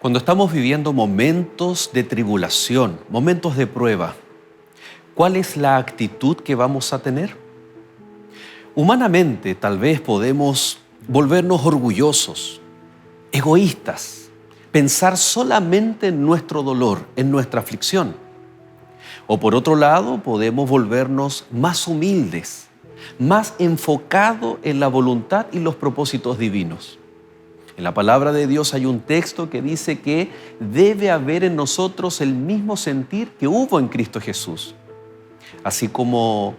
Cuando estamos viviendo momentos de tribulación, momentos de prueba, ¿cuál es la actitud que vamos a tener? Humanamente, tal vez podemos volvernos orgullosos, egoístas, pensar solamente en nuestro dolor, en nuestra aflicción. O por otro lado, podemos volvernos más humildes, más enfocados en la voluntad y los propósitos divinos. En la palabra de Dios hay un texto que dice que debe haber en nosotros el mismo sentir que hubo en Cristo Jesús. Así como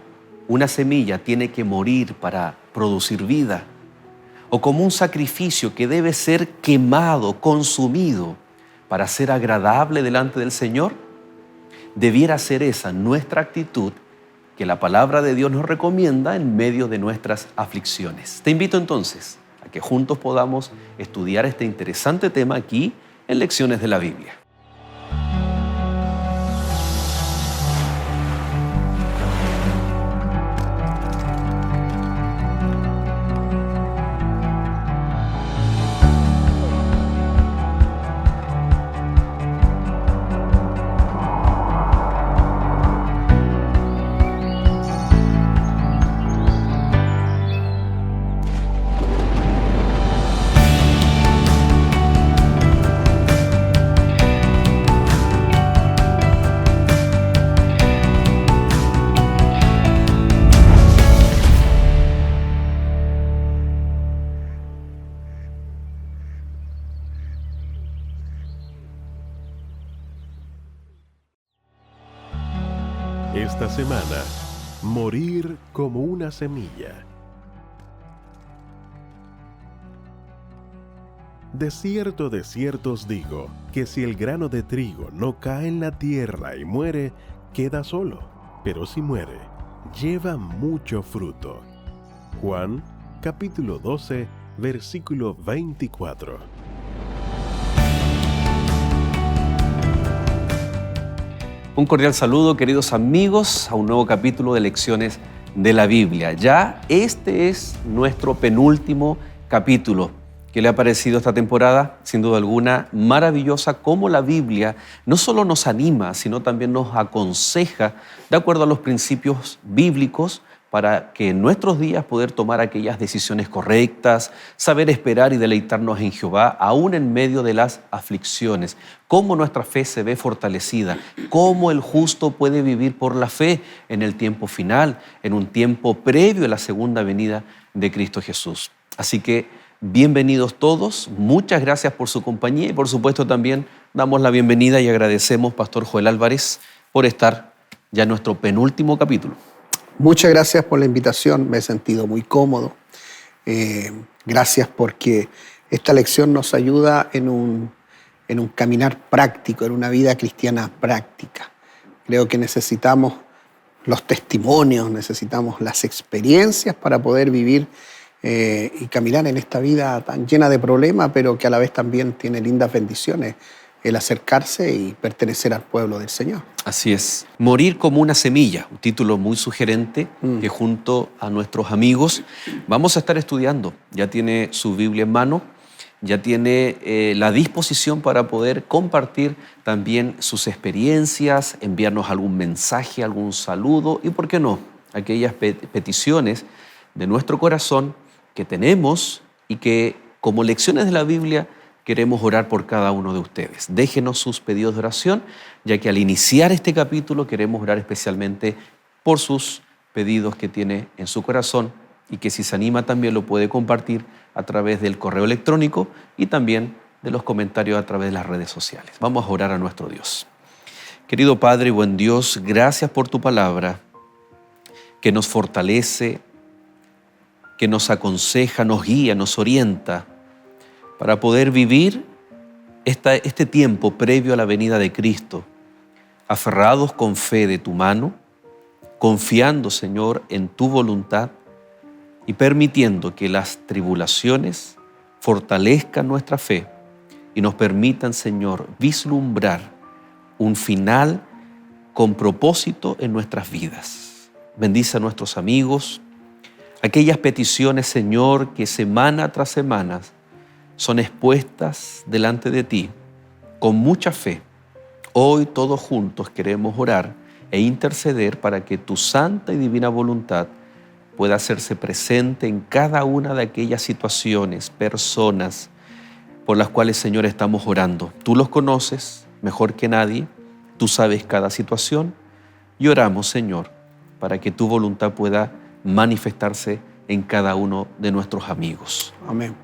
una semilla tiene que morir para producir vida, o como un sacrificio que debe ser quemado, consumido, para ser agradable delante del Señor, debiera ser esa nuestra actitud que la palabra de Dios nos recomienda en medio de nuestras aflicciones. Te invito entonces a que juntos podamos estudiar este interesante tema aquí en Lecciones de la Biblia. Esta semana, morir como una semilla. De cierto os digo, que si el grano de trigo no cae en la tierra y muere, queda solo, pero si muere, lleva mucho fruto. Juan, capítulo 12, versículo 24. Un cordial saludo, queridos amigos, a un nuevo capítulo de Lecciones de la Biblia. Ya este es nuestro penúltimo capítulo. ¿Qué le ha parecido esta temporada? Sin duda alguna, maravillosa, cómo la Biblia no solo nos anima, sino también nos aconseja de acuerdo a los principios bíblicos para que en nuestros días poder tomar aquellas decisiones correctas, saber esperar y deleitarnos en Jehová, aún en medio de las aflicciones. Cómo nuestra fe se ve fortalecida, cómo el justo puede vivir por la fe en el tiempo final, en un tiempo previo a la segunda venida de Cristo Jesús. Así que bienvenidos todos, muchas gracias por su compañía y por supuesto también damos la bienvenida y agradecemos, Pastor Joel Álvarez, por estar ya en nuestro penúltimo capítulo. Muchas gracias por la invitación, me he sentido muy cómodo. Gracias porque esta lección nos ayuda en un caminar práctico, en una vida cristiana práctica. Creo que necesitamos los testimonios, necesitamos las experiencias para poder vivir y caminar en esta vida tan llena de problemas, pero que a la vez también tiene lindas bendiciones, el acercarse y pertenecer al pueblo del Señor. Así es. Morir como una semilla, un título muy sugerente que junto a nuestros amigos vamos a estar estudiando. Ya tiene su Biblia en mano, ya tiene la disposición para poder compartir también sus experiencias, enviarnos algún mensaje, algún saludo y, ¿por qué no?, aquellas peticiones de nuestro corazón que tenemos y que como Lecciones de la Biblia queremos orar por cada uno de ustedes. Déjenos sus pedidos de oración, ya que al iniciar este capítulo queremos orar especialmente por sus pedidos que tiene en su corazón y que si se anima también lo puede compartir a través del correo electrónico y también de los comentarios a través de las redes sociales. Vamos a orar a nuestro Dios. Querido Padre y buen Dios, gracias por tu palabra que nos fortalece, que nos aconseja, nos guía, nos orienta para poder vivir este tiempo previo a la venida de Cristo, aferrados con fe de tu mano, confiando, Señor, en tu voluntad y permitiendo que las tribulaciones fortalezcan nuestra fe y nos permitan, Señor, vislumbrar un final con propósito en nuestras vidas. Bendice a nuestros amigos, aquellas peticiones, Señor, que semana tras semana son expuestas delante de ti. con mucha fe, hoy todos juntos queremos orar e interceder para que tu santa y divina voluntad pueda hacerse presente en cada una de aquellas situaciones, personas por las cuales, Señor, estamos orando. Tú los conoces mejor que nadie, tú sabes cada situación y oramos, Señor, para que tu voluntad pueda manifestarse en cada uno de nuestros amigos. Amén.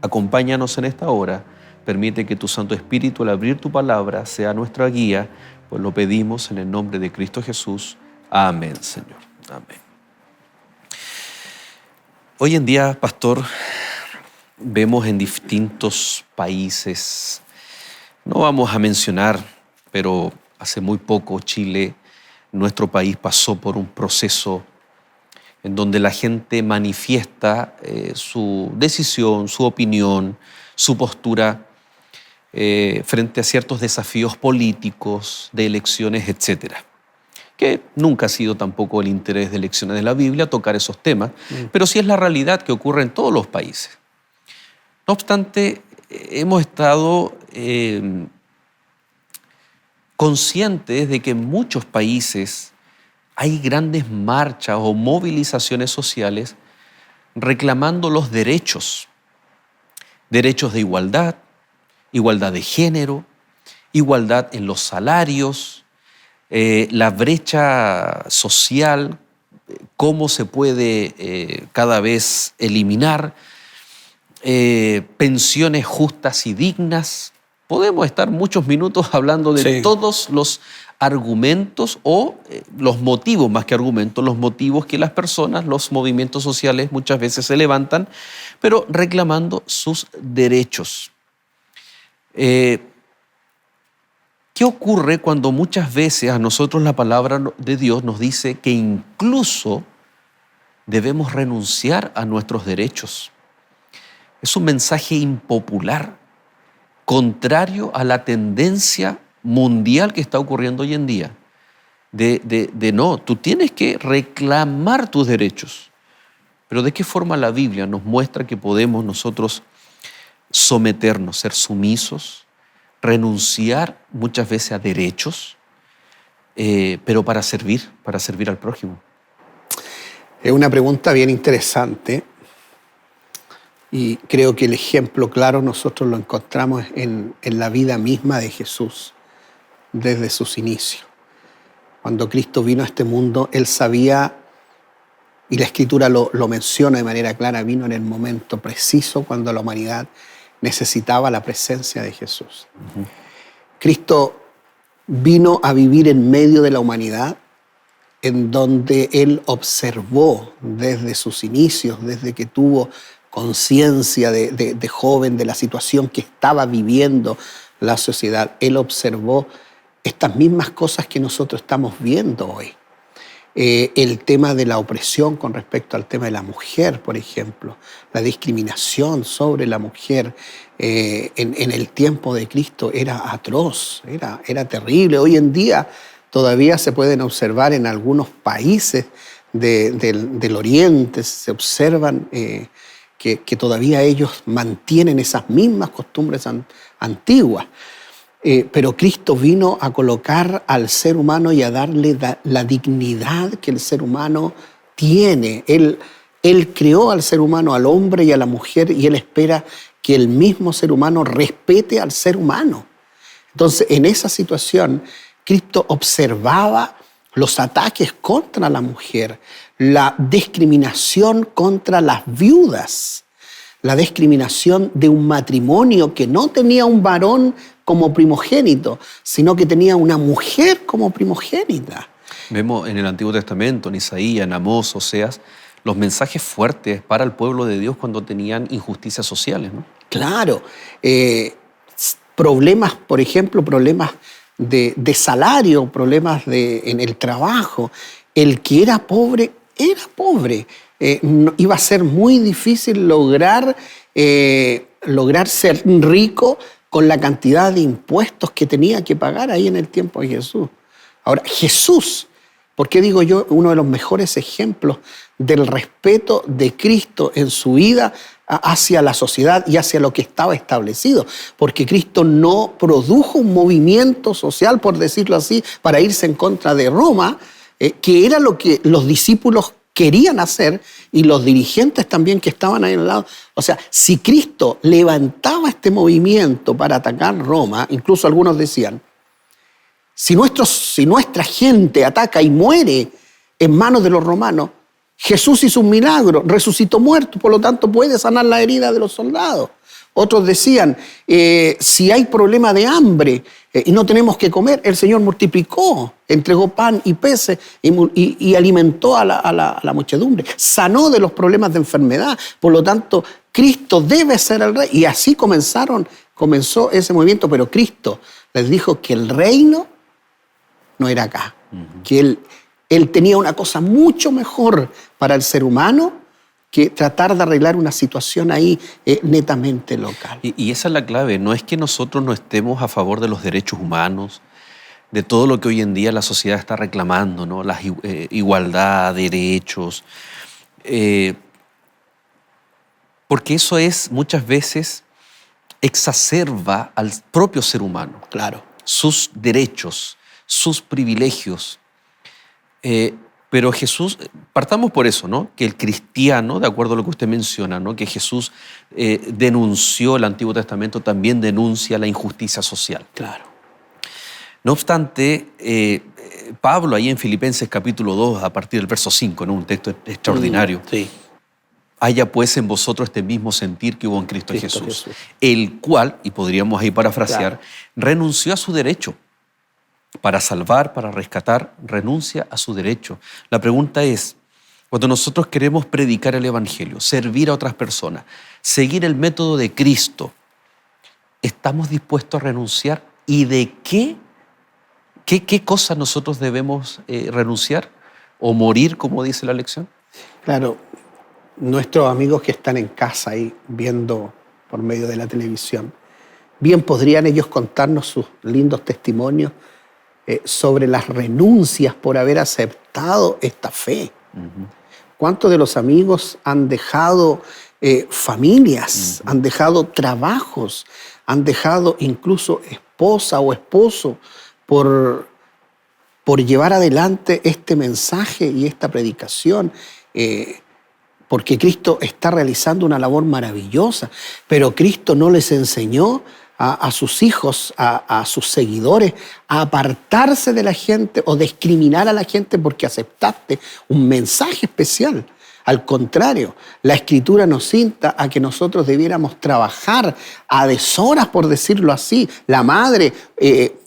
Acompáñanos en esta hora, permite que tu Santo Espíritu al abrir tu palabra sea nuestra guía, pues lo pedimos en el nombre de Cristo Jesús. Amén, Señor. Amén. Hoy en día, pastor, vemos en distintos países, no vamos a mencionar, pero hace muy poco Chile, nuestro país, pasó por un proceso en donde la gente manifiesta su decisión, su opinión, su postura frente a ciertos desafíos políticos, de elecciones, etcétera. Que nunca ha sido tampoco el interés de Lecciones de la Biblia tocar esos temas, pero sí es la realidad que ocurre en todos los países. No obstante, hemos estado conscientes de que en muchos países hay grandes marchas o movilizaciones sociales reclamando los derechos. Derechos de igualdad, igualdad de género, igualdad en los salarios, la brecha social, cómo se puede cada vez eliminar, pensiones justas y dignas. Podemos estar muchos minutos hablando de todos los argumentos o los motivos, más que argumentos, los motivos que las personas, los movimientos sociales muchas veces se levantan, pero reclamando sus derechos. ¿Qué ocurre cuando muchas veces a nosotros la palabra de Dios nos dice que incluso debemos renunciar a nuestros derechos? Es un mensaje impopular, contrario a la tendencia mundial que está ocurriendo hoy en día. No, tú tienes que reclamar tus derechos. Pero ¿de qué forma la Biblia nos muestra que podemos nosotros someternos, ser sumisos, renunciar muchas veces a derechos, pero para servir al prójimo? Es una pregunta bien interesante y creo que el ejemplo claro nosotros lo encontramos en la vida misma de Jesús desde sus inicios. Cuando Cristo vino a este mundo, Él sabía, y la Escritura lo menciona de manera clara, vino en el momento preciso cuando la humanidad necesitaba la presencia de Jesús. Cristo vino a vivir en medio de la humanidad, en donde Él observó desde sus inicios, desde que tuvo conciencia de joven de la situación que estaba viviendo la sociedad. Él observó estas mismas cosas que nosotros estamos viendo hoy. El tema de la opresión con respecto al tema de la mujer, por ejemplo, la discriminación sobre la mujer en el tiempo de Cristo era atroz, era terrible. Hoy en día todavía se pueden observar en algunos países del Oriente, se observan que todavía ellos mantienen esas mismas costumbres antiguas. Pero Cristo vino a colocar al ser humano y a darle la dignidad que el ser humano tiene. Él creó al ser humano, al hombre y a la mujer, y Él espera que el mismo ser humano respete al ser humano. Entonces, en esa situación, Cristo observaba los ataques contra la mujer, la discriminación contra las viudas, la discriminación de un matrimonio que no tenía un varón como primogénito, sino que tenía una mujer como primogénita. Vemos en el Antiguo Testamento, en Isaías, en Amós, Oseas, los mensajes fuertes para el pueblo de Dios cuando tenían injusticias sociales, ¿no? Claro. Problemas, por ejemplo, problemas de salario, problemas en el trabajo. El que era pobre. Iba a ser muy difícil lograr ser rico con la cantidad de impuestos que tenía que pagar ahí en el tiempo de Jesús. Ahora, Jesús, ¿por qué digo yo? Uno de los mejores ejemplos del respeto de Cristo en su vida hacia la sociedad y hacia lo que estaba establecido, porque Cristo no produjo un movimiento social, por decirlo así, para irse en contra de Roma, que era lo que los discípulos querían hacer y los dirigentes también que estaban ahí al lado. O sea, si Cristo levantaba este movimiento para atacar Roma, incluso algunos decían, si nuestra gente ataca y muere en manos de los romanos, Jesús hizo un milagro, resucitó muerto, por lo tanto puede sanar la herida de los soldados. Otros decían, si hay problema de hambre y no tenemos que comer, el Señor multiplicó, entregó pan y peces y alimentó a la muchedumbre. Sanó de los problemas de enfermedad, por lo tanto Cristo debe ser el rey. Y así comenzó ese movimiento, pero Cristo les dijo que el reino no era acá, que Él tenía una cosa mucho mejor para el ser humano que tratar de arreglar una situación ahí netamente local. Y esa es la clave, no es que nosotros no estemos a favor de los derechos humanos, de todo lo que hoy en día la sociedad está reclamando, ¿no? La igualdad, derechos, porque eso es muchas veces exacerba al propio ser humano. Claro. Sus derechos, sus privilegios. Pero Jesús, partamos por eso, ¿no? Que el cristiano, de acuerdo a lo que usted menciona, ¿no? Que Jesús denunció, el Antiguo Testamento también denuncia la injusticia social. Claro. No obstante, Pablo, ahí en Filipenses capítulo 2, a partir del verso 5, ¿no? Un texto extraordinario. Sí. Haya pues en vosotros este mismo sentir que hubo en Cristo Jesús, el cual, y podríamos ahí parafrasear, renunció a su derecho. Para salvar, para rescatar, renuncia a su derecho. La pregunta es, cuando nosotros queremos predicar el Evangelio, servir a otras personas, seguir el método de Cristo, ¿estamos dispuestos a renunciar? ¿Y de qué cosas nosotros debemos renunciar? ¿O morir, como dice la lección? Claro, nuestros amigos que están en casa ahí viendo por medio de la televisión, bien podrían ellos contarnos sus lindos testimonios sobre las renuncias por haber aceptado esta fe. ¿Cuántos de los amigos han dejado familias, han dejado trabajos, han dejado incluso esposa o esposo por llevar adelante este mensaje y esta predicación? Porque Cristo está realizando una labor maravillosa, pero Cristo no les enseñó a sus hijos, a sus seguidores, a apartarse de la gente o discriminar a la gente porque aceptaste un mensaje especial. Al contrario, la Escritura nos insta a que nosotros debiéramos trabajar a deshoras, por decirlo así. La madre,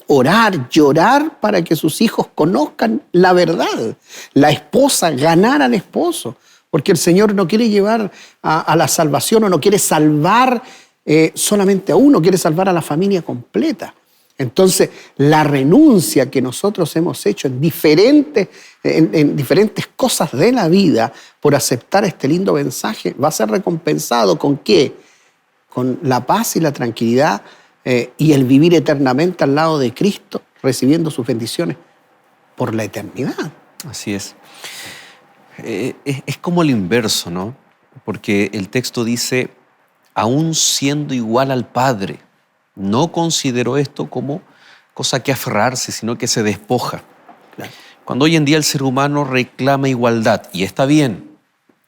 orar, llorar para que sus hijos conozcan la verdad. La esposa, ganar al esposo. Porque el Señor no quiere llevar a la salvación o no quiere salvar solamente a uno, quiere salvar a la familia completa. Entonces, la renuncia que nosotros hemos hecho en diferentes cosas de la vida por aceptar este lindo mensaje va a ser recompensado ¿con qué? Con la paz y la tranquilidad y el vivir eternamente al lado de Cristo, recibiendo sus bendiciones por la eternidad. Así es. Es como el inverso, ¿no? Porque el texto dice, aún siendo igual al Padre, no consideró esto como cosa que aferrarse, sino que se despoja. Claro. Cuando hoy en día el ser humano reclama igualdad, y está bien,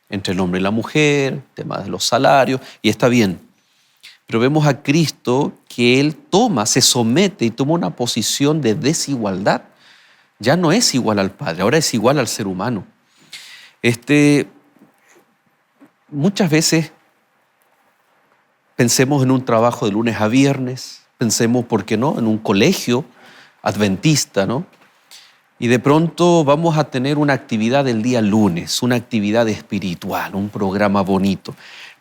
entre el hombre y la mujer, temas de los salarios, y está bien. Pero vemos a Cristo que Él se somete y toma una posición de desigualdad. Ya no es igual al Padre, ahora es igual al ser humano. Muchas veces pensemos en un trabajo de lunes a viernes, pensemos, ¿por qué no?, en un colegio adventista, ¿no? Y de pronto vamos a tener una actividad el día lunes, una actividad espiritual, un programa bonito.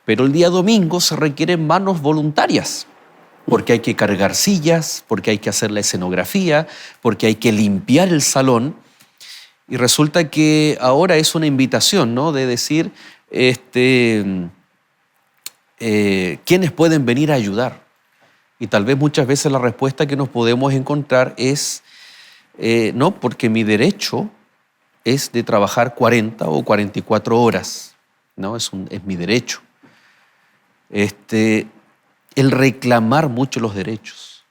Pero el día domingo se requieren manos voluntarias, porque hay que cargar sillas, porque hay que hacer la escenografía, porque hay que limpiar el salón. Y resulta que ahora es una invitación, ¿no?, de decir, ¿quiénes pueden venir a ayudar? Y tal vez muchas veces la respuesta que nos podemos encontrar es, no, porque mi derecho es de trabajar 40 o 44 horas, ¿no? Es mi derecho. el reclamar mucho los derechos,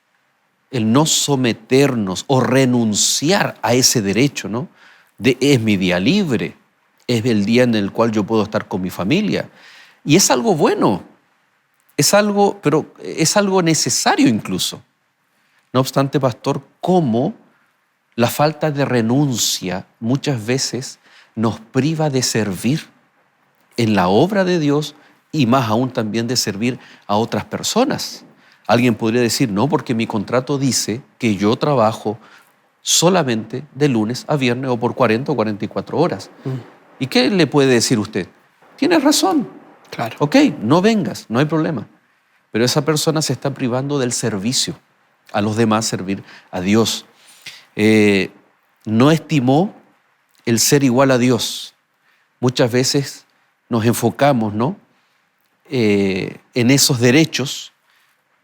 el no someternos o renunciar a ese derecho, ¿no? Es mi día libre, es el día en el cual yo puedo estar con mi familia. Y es algo bueno, pero es algo necesario incluso. No obstante, pastor, cómo la falta de renuncia muchas veces nos priva de servir en la obra de Dios y más aún también de servir a otras personas. Alguien podría decir, no, porque mi contrato dice que yo trabajo solamente de lunes a viernes o por 40 o 44 horas. ¿Y qué le puede decir usted? Tienes razón. Claro. Ok, no vengas, no hay problema. Pero esa persona se está privando del servicio a los demás, servir a Dios. No estimó el ser igual a Dios. Muchas veces nos enfocamos, ¿no? En esos derechos,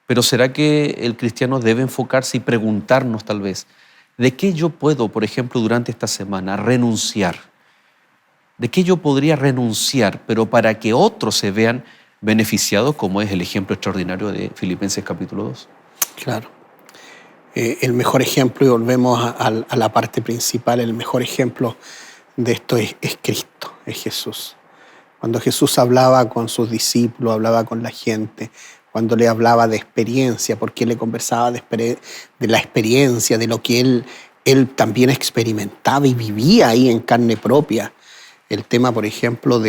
pero ¿será que el cristiano debe enfocarse y preguntarnos tal vez, ¿de qué yo puedo, por ejemplo, durante esta semana renunciar? ¿De qué yo podría renunciar, pero para que otros se vean beneficiados, como es el ejemplo extraordinario de Filipenses capítulo 2? Claro. El mejor ejemplo, y volvemos a la parte principal, el mejor ejemplo de esto es Cristo, es Jesús. Cuando Jesús hablaba con sus discípulos, hablaba con la gente, cuando le hablaba de experiencia, porque le conversaba de la experiencia, de lo que él también experimentaba y vivía ahí en carne propia. El tema, por ejemplo,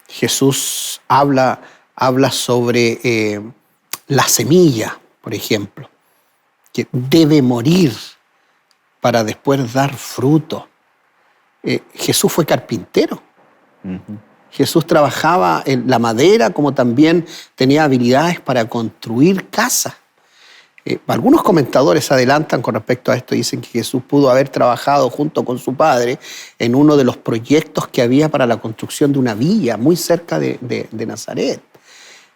Jesús habla sobre la semilla, por ejemplo, que debe morir para después dar fruto. Jesús fue carpintero. Jesús trabajaba en la madera, como también tenía habilidades para construir casas. Algunos comentadores adelantan con respecto a esto, dicen que Jesús pudo haber trabajado junto con su padre en uno de los proyectos que había para la construcción de una villa muy cerca de Nazaret.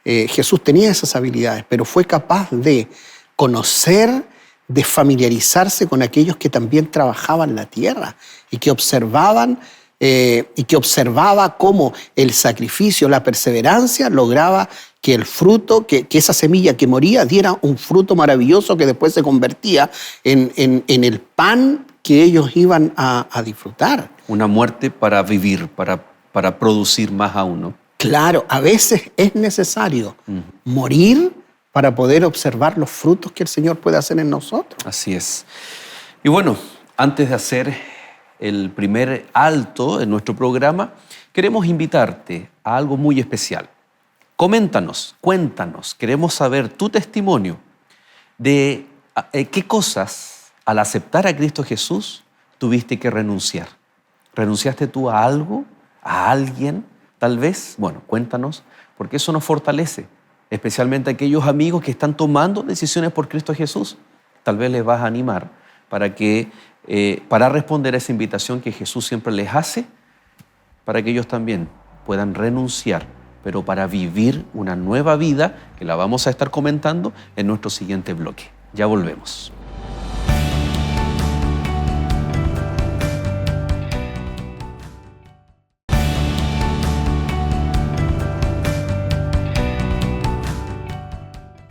Jesús tenía esas habilidades, pero fue capaz de conocer, de familiarizarse con aquellos que también trabajaban la tierra y que observaba cómo el sacrificio, la perseverancia lograba que el fruto, que esa semilla que moría diera un fruto maravilloso que después se convertía en el pan que ellos iban a disfrutar. Una muerte para vivir, para producir más aún, ¿no? Claro, a veces es necesario morir para poder observar los frutos que el Señor puede hacer en nosotros. Así es. Y bueno, antes de hacer el primer alto en nuestro programa, queremos invitarte a algo muy especial. Coméntanos, cuéntanos, queremos saber tu testimonio de qué cosas al aceptar a Cristo Jesús tuviste que renunciar. ¿Renunciaste tú a algo, a alguien, tal vez? Bueno, cuéntanos, porque eso nos fortalece, especialmente a aquellos amigos que están tomando decisiones por Cristo Jesús. Tal vez les vas a animar para responder a esa invitación que Jesús siempre les hace, para que ellos también puedan renunciar, pero para vivir una nueva vida que la vamos a estar comentando en nuestro siguiente bloque. Ya volvemos.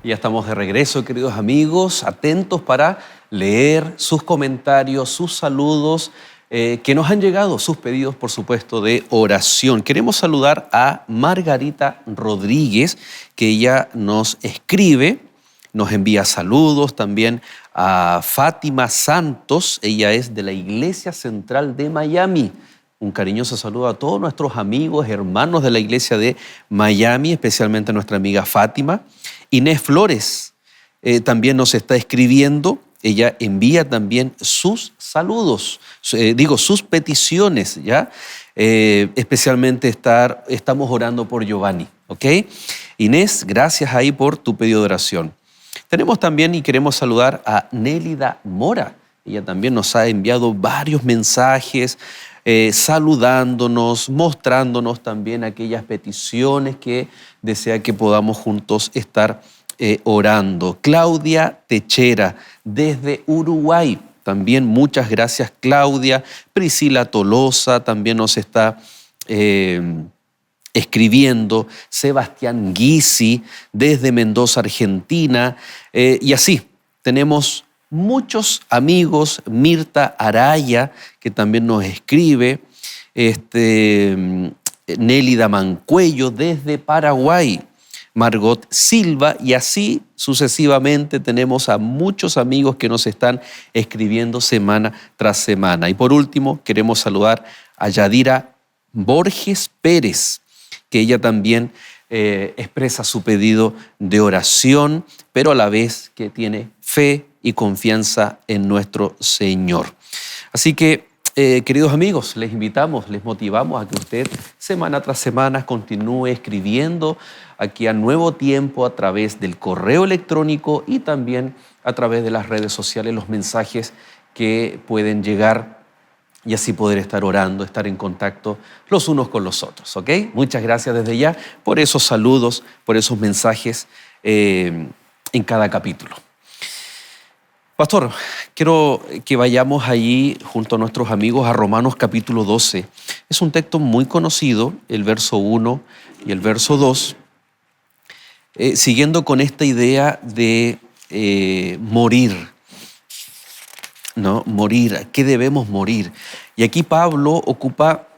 Ya estamos de regreso, queridos amigos, atentos para leer sus comentarios, sus saludos que nos han llegado, sus pedidos, por supuesto, de oración. Queremos saludar a Margarita Rodríguez, que ella nos escribe, nos envía saludos, también a Fátima Santos, ella es de la Iglesia Central de Miami. Un cariñoso saludo a todos nuestros amigos, hermanos de la Iglesia de Miami, especialmente a nuestra amiga Fátima. Inés Flores también nos está escribiendo. Ella envía también sus saludos, sus peticiones, ¿ya? Especialmente estamos orando por Giovanni, ¿ok? Inés, gracias ahí por tu pedido de oración. Tenemos también y queremos saludar a Nélida Mora. Ella también nos ha enviado varios mensajes saludándonos, mostrándonos también aquellas peticiones que desea que podamos juntos estar orando. Claudia Techera, desde Uruguay. También muchas gracias, Claudia. Priscila Tolosa también nos está escribiendo, Sebastián Guisi desde Mendoza, Argentina, y así tenemos muchos amigos, Mirta Araya, que también nos escribe, Nélida Mancuello desde Paraguay, Margot Silva, y así sucesivamente tenemos a muchos amigos que nos están escribiendo semana tras semana. Y por último, queremos saludar a Yadira Borges Pérez, que ella también expresa su pedido de oración, pero a la vez que tiene fe y confianza en nuestro Señor. Así que, queridos amigos, les invitamos, les motivamos a que usted semana tras semana continúe escribiendo aquí a Nuevo Tiempo a través del correo electrónico y también a través de las redes sociales, los mensajes que pueden llegar y así poder estar orando, estar en contacto los unos con los otros, ¿ok? Muchas gracias desde ya por esos saludos, por esos mensajes en cada capítulo. Pastor, quiero que vayamos allí junto a nuestros amigos a Romanos capítulo 12. Es un texto muy conocido, el verso 1 y el verso 2, siguiendo con esta idea de morir. ¿No? Morir, ¿a qué debemos morir? Y aquí Pablo ocupa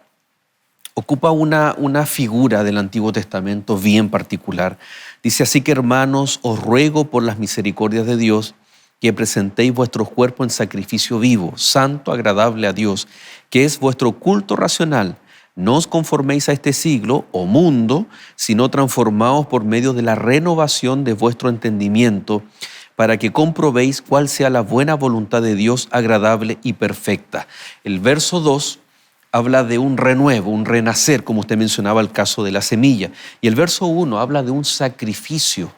una figura del Antiguo Testamento bien particular. Dice: así que, hermanos, os ruego por las misericordias de Dios que presentéis vuestros cuerpos en sacrificio vivo, santo, agradable a Dios, que es vuestro culto racional. No os conforméis a este siglo o mundo, sino transformaos por medio de la renovación de vuestro entendimiento, para que comprobéis cuál sea la buena voluntad de Dios, agradable y perfecta. El verso 2 habla de un renuevo, un renacer, como usted mencionaba el caso de la semilla. Y el verso 1 habla de un sacrificio.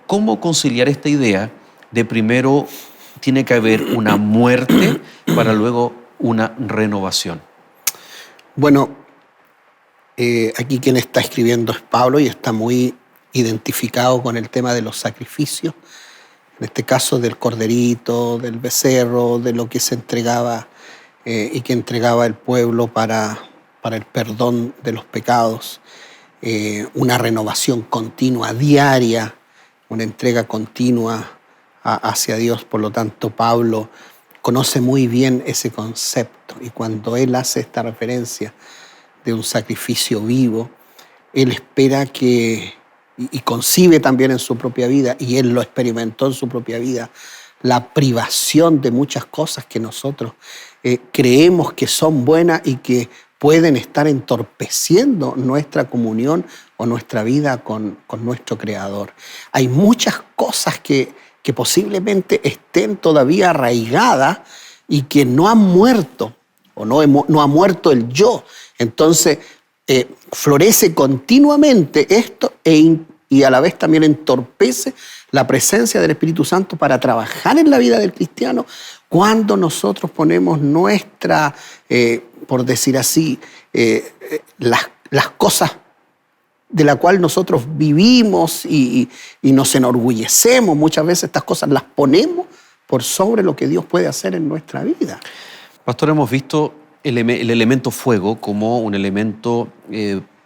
¿Cómo conciliar esta idea de primero tiene que haber una muerte para luego una renovación? Bueno, aquí quien está escribiendo es Pablo y está muy identificado con el tema de los sacrificios. En este caso del corderito, del becerro, de lo que se entregaba y que entregaba el pueblo para el perdón de los pecados, una renovación continua, diaria, una entrega continua hacia Dios. Por lo tanto, Pablo conoce muy bien ese concepto y cuando él hace esta referencia de un sacrificio vivo, él espera que y concibe también en su propia vida, y él lo experimentó en su propia vida, la privación de muchas cosas que nosotros creemos que son buenas y que pueden estar entorpeciendo nuestra comunión o nuestra vida con nuestro Creador. Hay muchas cosas que posiblemente estén todavía arraigadas y que no han muerto, o no ha muerto el yo. Entonces, florece continuamente esto y a la vez también entorpece la presencia del Espíritu Santo para trabajar en la vida del cristiano cuando nosotros ponemos nuestra, por decir así, las cosas de la cual nosotros vivimos y nos enorgullecemos. Muchas veces estas cosas las ponemos por sobre lo que Dios puede hacer en nuestra vida. Pastor, hemos visto el elemento fuego como un elemento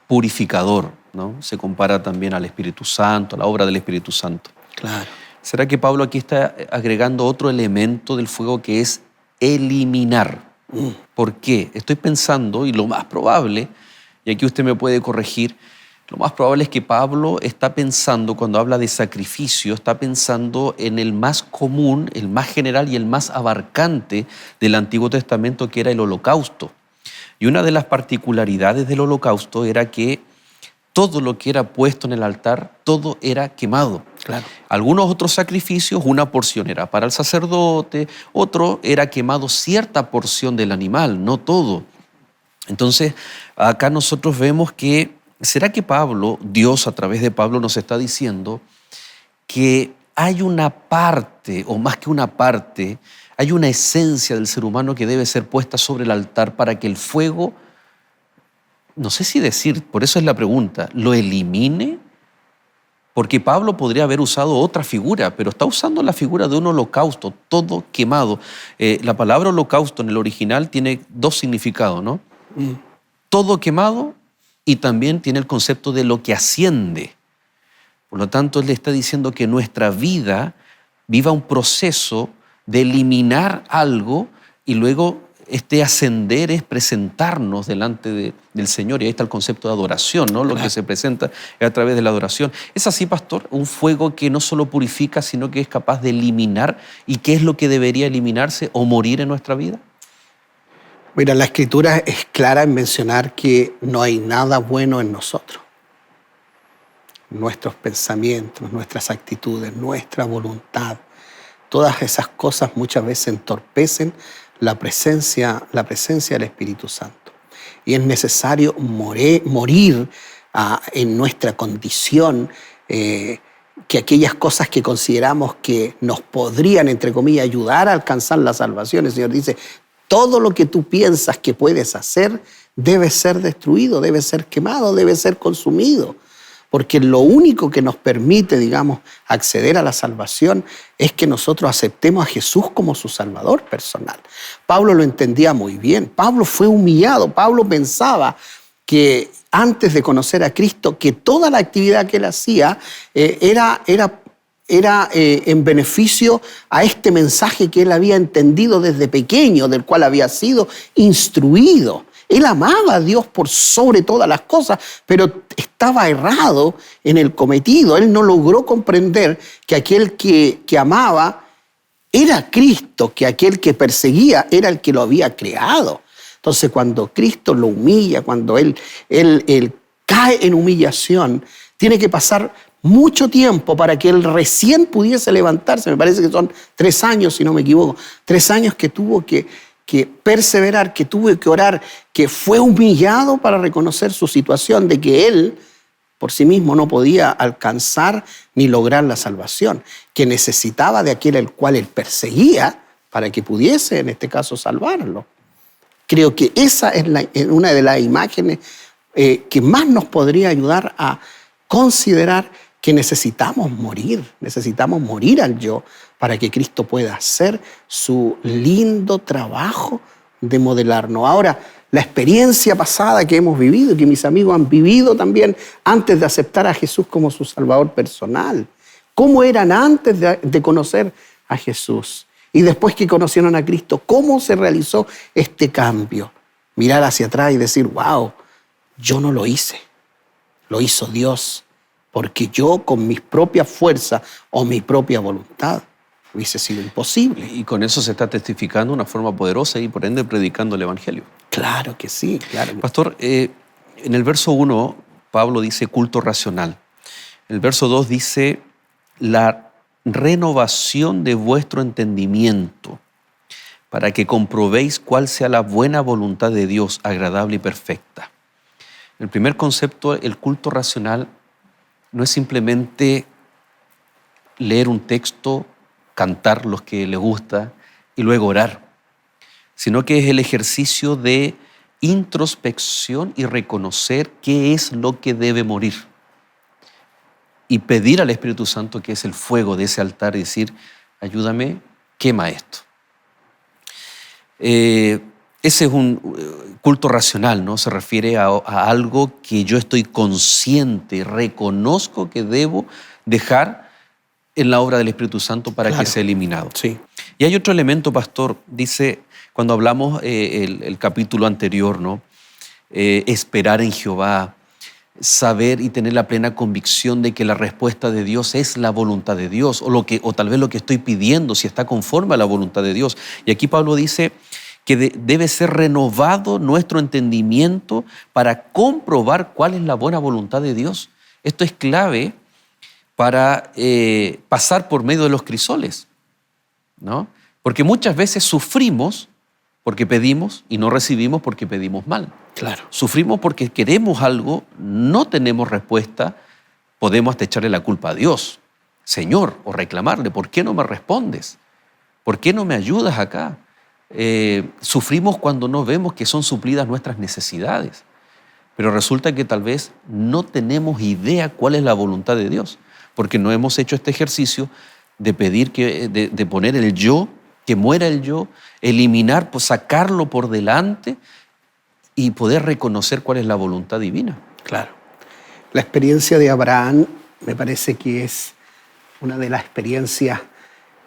purificador, ¿no? Se compara también al Espíritu Santo, a la obra del Espíritu Santo. Claro. ¿Será que Pablo aquí está agregando otro elemento del fuego que es eliminar? ¿Por qué? Estoy pensando, y lo más probable, y aquí usted me puede corregir, lo más probable es que Pablo está pensando, cuando habla de sacrificio, está pensando en el más común, el más general y el más abarcante del Antiguo Testamento, que era el holocausto. Y una de las particularidades del holocausto era que todo lo que era puesto en el altar, todo era quemado. Claro. Algunos otros sacrificios, una porción era para el sacerdote, otro era quemado cierta porción del animal, no todo. Entonces, acá nosotros vemos que, ¿será que Pablo, Dios a través de Pablo nos está diciendo que hay una parte, o más que una parte, hay una esencia del ser humano que debe ser puesta sobre el altar para que el fuego, no sé si decir, por eso es la pregunta, ¿lo elimine? Porque Pablo podría haber usado otra figura, pero está usando la figura de un holocausto, todo quemado. La palabra holocausto en el original tiene dos significados, ¿no? Todo quemado y también tiene el concepto de lo que asciende. Por lo tanto, él le está diciendo que nuestra vida viva un proceso de eliminar algo y luego este ascender es presentarnos delante del Señor. Y ahí está el concepto de adoración, ¿no? Lo que se presenta es a través de la adoración. ¿Es así, pastor? Un fuego que no solo purifica, sino que es capaz de eliminar. ¿Y qué es lo que debería eliminarse o morir en nuestra vida? Mira, la Escritura es clara en mencionar que no hay nada bueno en nosotros. Nuestros pensamientos, nuestras actitudes, nuestra voluntad, todas esas cosas muchas veces entorpecen la presencia del Espíritu Santo. Y es necesario morir en nuestra condición, que aquellas cosas que consideramos que nos podrían, entre comillas, ayudar a alcanzar la salvación. El Señor dice, todo lo que tú piensas que puedes hacer debe ser destruido, debe ser quemado, debe ser consumido. Porque lo único que nos permite, digamos, acceder a la salvación es que nosotros aceptemos a Jesús como su Salvador personal. Pablo lo entendía muy bien. Pablo fue humillado. Pablo pensaba que antes de conocer a Cristo, que toda la actividad que él hacía era en beneficio a este mensaje que él había entendido desde pequeño, del cual había sido instruido. Él amaba a Dios por sobre todas las cosas, pero estaba errado en el cometido. Él no logró comprender que aquel que amaba era Cristo, que aquel que perseguía era el que lo había creado. Entonces, cuando Cristo lo humilla, cuando él cae en humillación, tiene que pasar mucho tiempo para que él recién pudiese levantarse. Me parece que son 3 años, si no me equivoco. 3 años que tuvo que perseverar, que tuvo que orar, que fue humillado para reconocer su situación de que él por sí mismo no podía alcanzar ni lograr la salvación, que necesitaba de aquel el cual él perseguía para que pudiese, en este caso, salvarlo. Creo que esa es una de las imágenes que más nos podría ayudar a considerar que necesitamos morir al yo para que Cristo pueda hacer su lindo trabajo de modelarnos. Ahora, la experiencia pasada que hemos vivido, que mis amigos han vivido también antes de aceptar a Jesús como su Salvador personal. ¿Cómo eran antes de conocer a Jesús? Y después que conocieron a Cristo, ¿cómo se realizó este cambio? Mirar hacia atrás y decir, wow, yo no lo hice, lo hizo Dios. Porque yo con mis propias fuerzas o mi propia voluntad hubiese sido imposible. Y con eso se está testificando de una forma poderosa y por ende predicando el Evangelio. Claro que sí, claro. Pastor, en el verso 1, Pablo dice culto racional. El verso 2 dice la renovación de vuestro entendimiento para que comprobéis cuál sea la buena voluntad de Dios, agradable y perfecta. El primer concepto, el culto racional, no es simplemente leer un texto, cantar los que le gusta y luego orar, sino que es el ejercicio de introspección y reconocer qué es lo que debe morir. Y pedir al Espíritu Santo, que es el fuego de ese altar, y decir, ayúdame, quema esto. Ese es un culto racional, ¿no? Se refiere a algo que yo estoy consciente, reconozco que debo dejar en la obra del Espíritu Santo para que sea eliminado. Sí. Y hay otro elemento, pastor, dice, cuando hablamos el capítulo anterior, ¿no? Esperar en Jehová, saber y tener la plena convicción de que la respuesta de Dios es la voluntad de Dios, o tal vez lo que estoy pidiendo, si está conforme a la voluntad de Dios. Y aquí Pablo dice que debe ser renovado nuestro entendimiento para comprobar cuál es la buena voluntad de Dios. Esto es clave para pasar por medio de los crisoles, ¿no? Porque muchas veces sufrimos porque pedimos y no recibimos porque pedimos mal. Claro. Sufrimos porque queremos algo, no tenemos respuesta, podemos hasta echarle la culpa a Dios, Señor, o reclamarle, ¿por qué no me respondes? ¿Por qué no me ayudas acá? Sufrimos cuando no vemos que son suplidas nuestras necesidades, pero resulta que tal vez no tenemos idea cuál es la voluntad de Dios, porque no hemos hecho este ejercicio de pedir, de poner el yo, que muera el yo, eliminar, pues sacarlo por delante y poder reconocer cuál es la voluntad divina. Claro. La experiencia de Abraham me parece que es una de las experiencias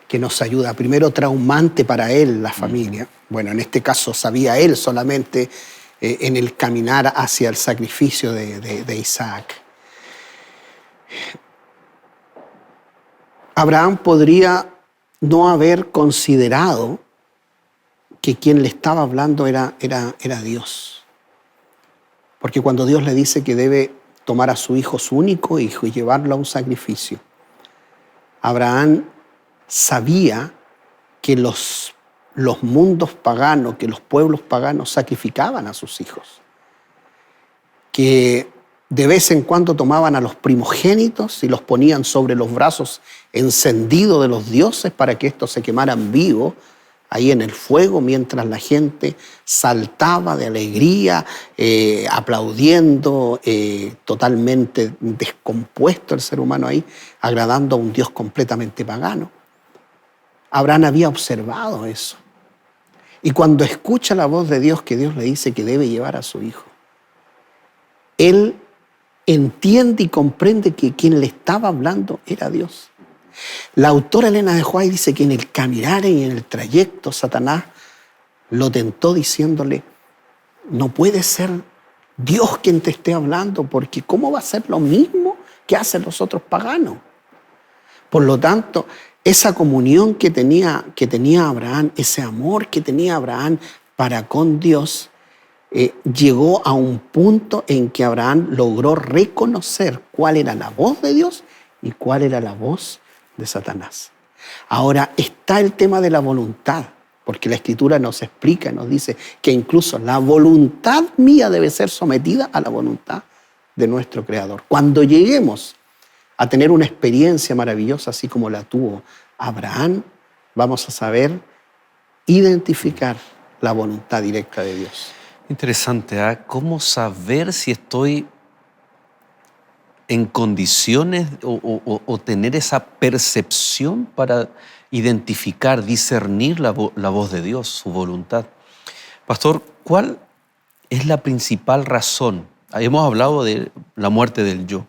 que nos ayuda. Primero, traumante para él, la familia. Bueno, en este caso sabía él solamente en el caminar hacia el sacrificio de Isaac. Abraham podría no haber considerado que quien le estaba hablando era Dios. Porque cuando Dios le dice que debe tomar a su hijo, su único hijo, y llevarlo a un sacrificio, Abraham sabía que los mundos paganos, que los pueblos paganos sacrificaban a sus hijos, que de vez en cuando tomaban a los primogénitos y los ponían sobre los brazos encendidos de los dioses para que estos se quemaran vivos ahí en el fuego, mientras la gente saltaba de alegría, aplaudiendo, totalmente descompuesto el ser humano ahí, agradando a un Dios completamente pagano. Abraham había observado eso. Y cuando escucha la voz de Dios, que Dios le dice que debe llevar a su hijo, él entiende y comprende que quien le estaba hablando era Dios. La autora Elena de White dice que en el caminar y en el trayecto Satanás lo tentó diciéndole: no puede ser Dios quien te esté hablando, porque ¿cómo va a ser lo mismo que hacen los otros paganos? Por lo tanto, esa comunión que tenía Abraham, ese amor que tenía Abraham para con Dios, llegó a un punto en que Abraham logró reconocer cuál era la voz de Dios y cuál era la voz de Satanás. Ahora está el tema de la voluntad, porque la Escritura nos explica, nos dice que incluso la voluntad mía debe ser sometida a la voluntad de nuestro Creador. Cuando lleguemos a tener una experiencia maravillosa así como la tuvo Abraham, vamos a saber identificar la voluntad directa de Dios. Interesante, ¿eh? ¿Cómo saber si estoy en condiciones o tener esa percepción para identificar, discernir la voz de Dios, su voluntad? Pastor, ¿cuál es la principal razón? Hemos hablado de la muerte del yo.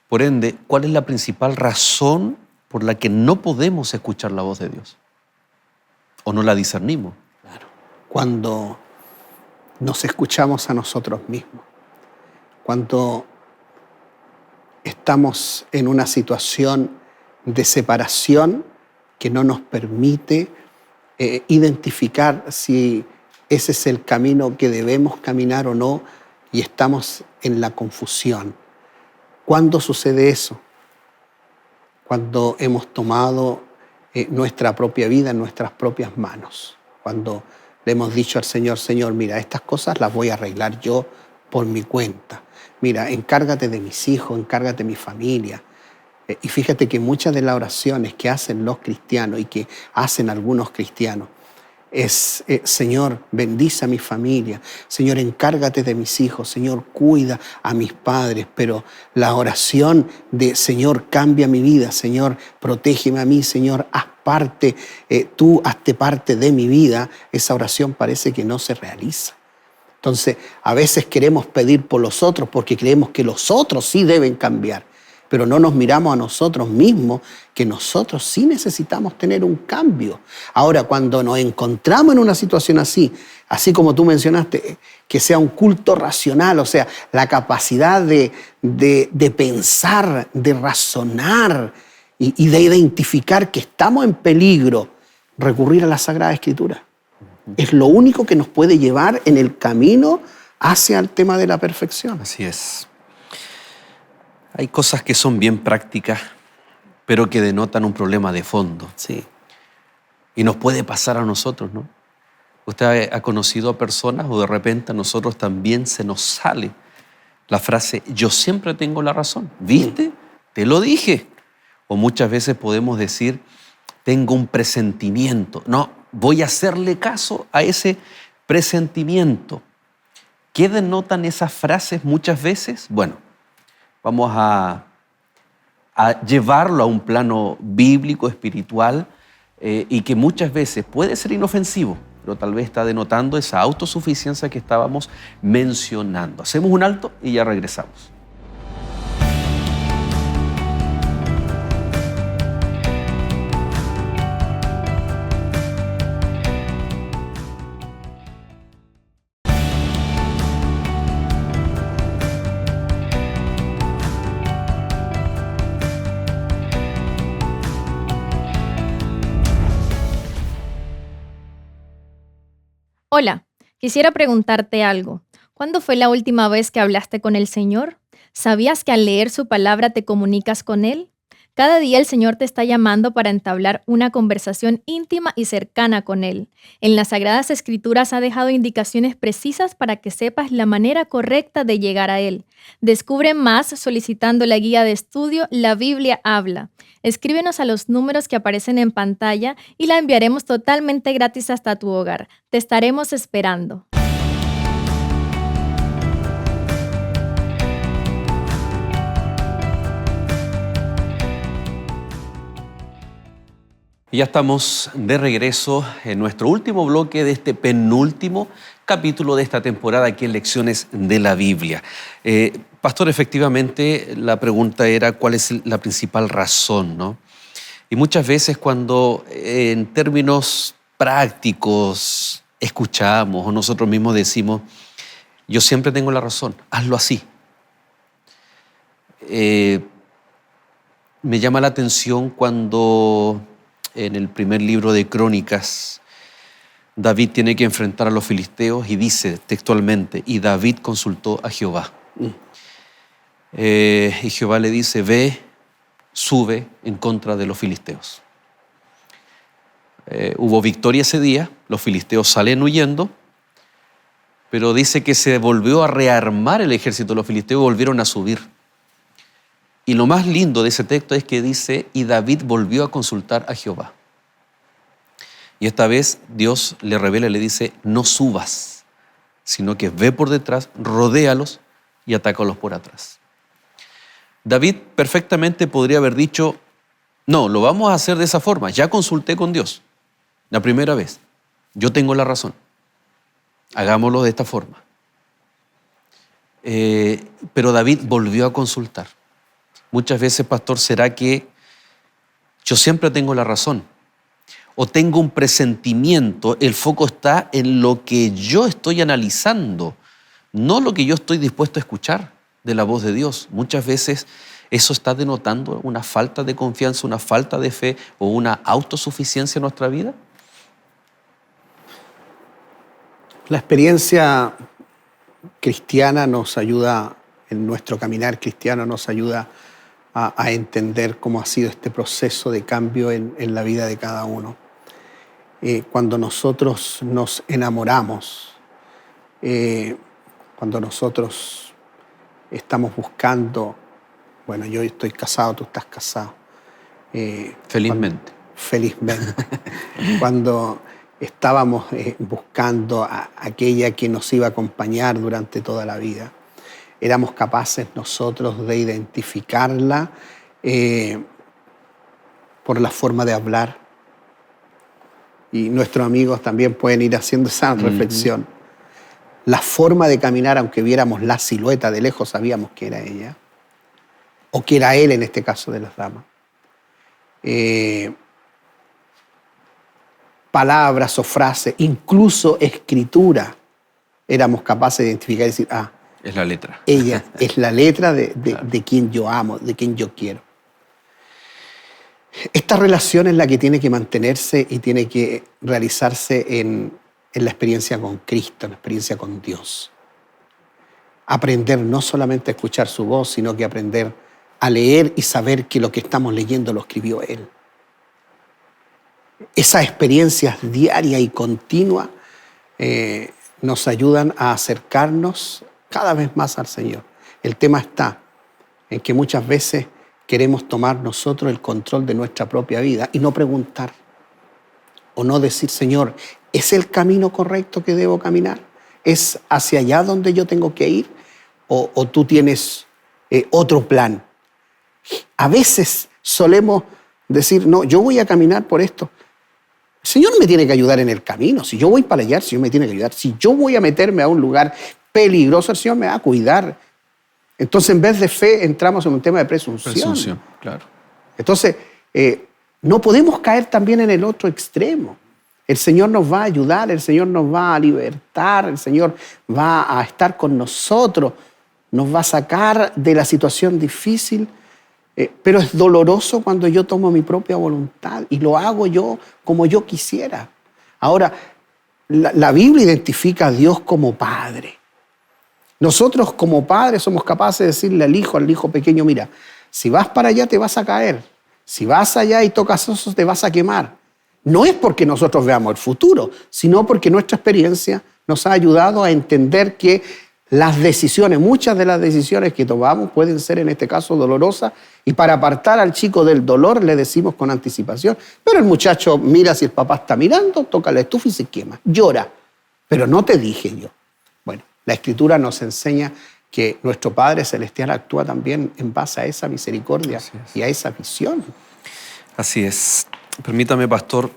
Por ende, ¿cuál es la principal razón por la que no podemos escuchar la voz de Dios? ¿O no la discernimos? Claro. Cuando nos escuchamos a nosotros mismos, cuando estamos en una situación de separación que no nos permite identificar si ese es el camino que debemos caminar o no, y estamos en la confusión. ¿Cuándo sucede eso? Cuando hemos tomado nuestra propia vida en nuestras propias manos. Cuando le hemos dicho al Señor: Señor, mira, estas cosas las voy a arreglar yo por mi cuenta. Mira, encárgate de mis hijos, encárgate de mi familia. Y fíjate que muchas de las oraciones que hacen los cristianos y que hacen algunos cristianos es: Señor, bendice a mi familia. Señor, encárgate de mis hijos. Señor, cuida a mis padres. Pero la oración de: Señor, cambia mi vida. Señor, protégeme a mí. Señor, haz parte, tú hazte parte de mi vida. Esa oración parece que no se realiza. Entonces, a veces queremos pedir por los otros porque creemos que los otros sí deben cambiar, pero no nos miramos a nosotros mismos, que nosotros sí necesitamos tener un cambio. Ahora, cuando nos encontramos en una situación así como tú mencionaste, que sea un culto racional, o sea, la capacidad de pensar, de razonar y de identificar que estamos en peligro, recurrir a la Sagrada Escritura. Es lo único que nos puede llevar en el camino hacia el tema de la perfección. Así es. Hay cosas que son bien prácticas, pero que denotan un problema de fondo. Sí. Y nos puede pasar a nosotros, ¿no? Usted ha conocido a personas o de repente a nosotros también se nos sale la frase: yo siempre tengo la razón. ¿Viste? Te lo dije. O muchas veces podemos decir: tengo un presentimiento. No, voy a hacerle caso a ese presentimiento. ¿Qué denotan esas frases muchas veces? Bueno, vamos a llevarlo a un plano bíblico, espiritual, y que muchas veces puede ser inofensivo, pero tal vez está denotando esa autosuficiencia que estábamos mencionando. Hacemos un alto y ya regresamos. Hola, quisiera preguntarte algo. ¿Cuándo fue la última vez que hablaste con el Señor? ¿Sabías que al leer su palabra te comunicas con Él? Cada día el Señor te está llamando para entablar una conversación íntima y cercana con Él. En las Sagradas Escrituras ha dejado indicaciones precisas para que sepas la manera correcta de llegar a Él. Descubre más solicitando la guía de estudio La Biblia Habla. Escríbenos a los números que aparecen en pantalla y la enviaremos totalmente gratis hasta tu hogar. Te estaremos esperando. Y ya estamos de regreso en nuestro último bloque de este penúltimo capítulo de esta temporada aquí en Lecciones de la Biblia. Pastor, efectivamente la pregunta era ¿cuál es la principal razón, ¿no? Y muchas veces cuando en términos prácticos escuchamos o nosotros mismos decimos yo siempre tengo la razón, hazlo así. Me llama la atención cuando en el primer libro de Crónicas, David tiene que enfrentar a los filisteos y dice textualmente, y David consultó a Jehová. Y Jehová le dice, ve, sube en contra de los filisteos. Hubo victoria ese día, los filisteos salen huyendo, pero dice que se volvió a rearmar el ejército de los filisteos y volvieron a subir. Y lo más lindo de ese texto es que dice, y David volvió a consultar a Jehová. Y esta vez Dios le revela y le dice, no subas, sino que ve por detrás, rodéalos y atácalos por atrás. David perfectamente podría haber dicho, no, lo vamos a hacer de esa forma. Ya consulté con Dios la primera vez. Yo tengo la razón. Hagámoslo de esta forma. Pero David volvió a consultar. Muchas veces, pastor, ¿será que yo siempre tengo la razón? O tengo un presentimiento, el foco está en lo que yo estoy analizando, no lo que yo estoy dispuesto a escuchar de la voz de Dios. Muchas veces eso está denotando una falta de confianza, una falta de fe o una autosuficiencia en nuestra vida. La experiencia cristiana nos ayuda, en nuestro caminar cristiano nos ayuda a entender cómo ha sido este proceso de cambio en la vida de cada uno. Cuando nosotros nos enamoramos, cuando nosotros estamos buscando, bueno, yo estoy casado, tú estás casado. Felizmente. Felizmente. Cuando estábamos buscando a aquella que nos iba a acompañar durante toda la vida, éramos capaces nosotros de identificarla por la forma de hablar. Y nuestros amigos también pueden ir haciendo esa reflexión. La forma de caminar, aunque viéramos la silueta de lejos, sabíamos que era ella, o que era él en este caso de las damas. Palabras o frases, incluso escritura, éramos capaces de identificar y decir, es la letra. Ella es la letra de quien yo amo, de quien yo quiero. Esta relación es la que tiene que mantenerse y tiene que realizarse en la experiencia con Cristo, en la experiencia con Dios. Aprender no solamente a escuchar su voz, sino que aprender a leer y saber que lo que estamos leyendo lo escribió Él. Esas experiencias diarias y continuas nos ayudan a acercarnos cada vez más al Señor. El tema está en que muchas veces queremos tomar nosotros el control de nuestra propia vida y no preguntar o no decir, Señor, ¿es el camino correcto que debo caminar? ¿Es hacia allá donde yo tengo que ir? ¿O tú tienes otro plan? A veces solemos decir, no, yo voy a caminar por esto. El Señor me tiene que ayudar en el camino. Si yo voy para allá, el Señor me tiene que ayudar. Si yo voy a meterme a un lugar peligroso, el Señor me va a cuidar. Entonces, en vez de fe, entramos en un tema de presunción. Presunción, claro. Entonces, no podemos caer también en el otro extremo. El Señor nos va a ayudar, el Señor nos va a libertar, el Señor va a estar con nosotros, nos va a sacar de la situación difícil, pero es doloroso cuando yo tomo mi propia voluntad y lo hago yo como yo quisiera. Ahora, La Biblia identifica a Dios como Padre. Nosotros como padres somos capaces de decirle al hijo pequeño, mira, si vas para allá te vas a caer, si vas allá y tocas osos te vas a quemar. No es porque nosotros veamos el futuro, sino porque nuestra experiencia nos ha ayudado a entender que las decisiones, muchas de las decisiones que tomamos pueden ser en este caso dolorosas, y para apartar al chico del dolor le decimos con anticipación, pero el muchacho mira si el papá está mirando, toca la estufa y se quema, llora, pero no te dije yo. Bueno, la Escritura nos enseña que nuestro Padre Celestial actúa también en base a esa misericordia y a esa visión. Así es. Permítame, pastor,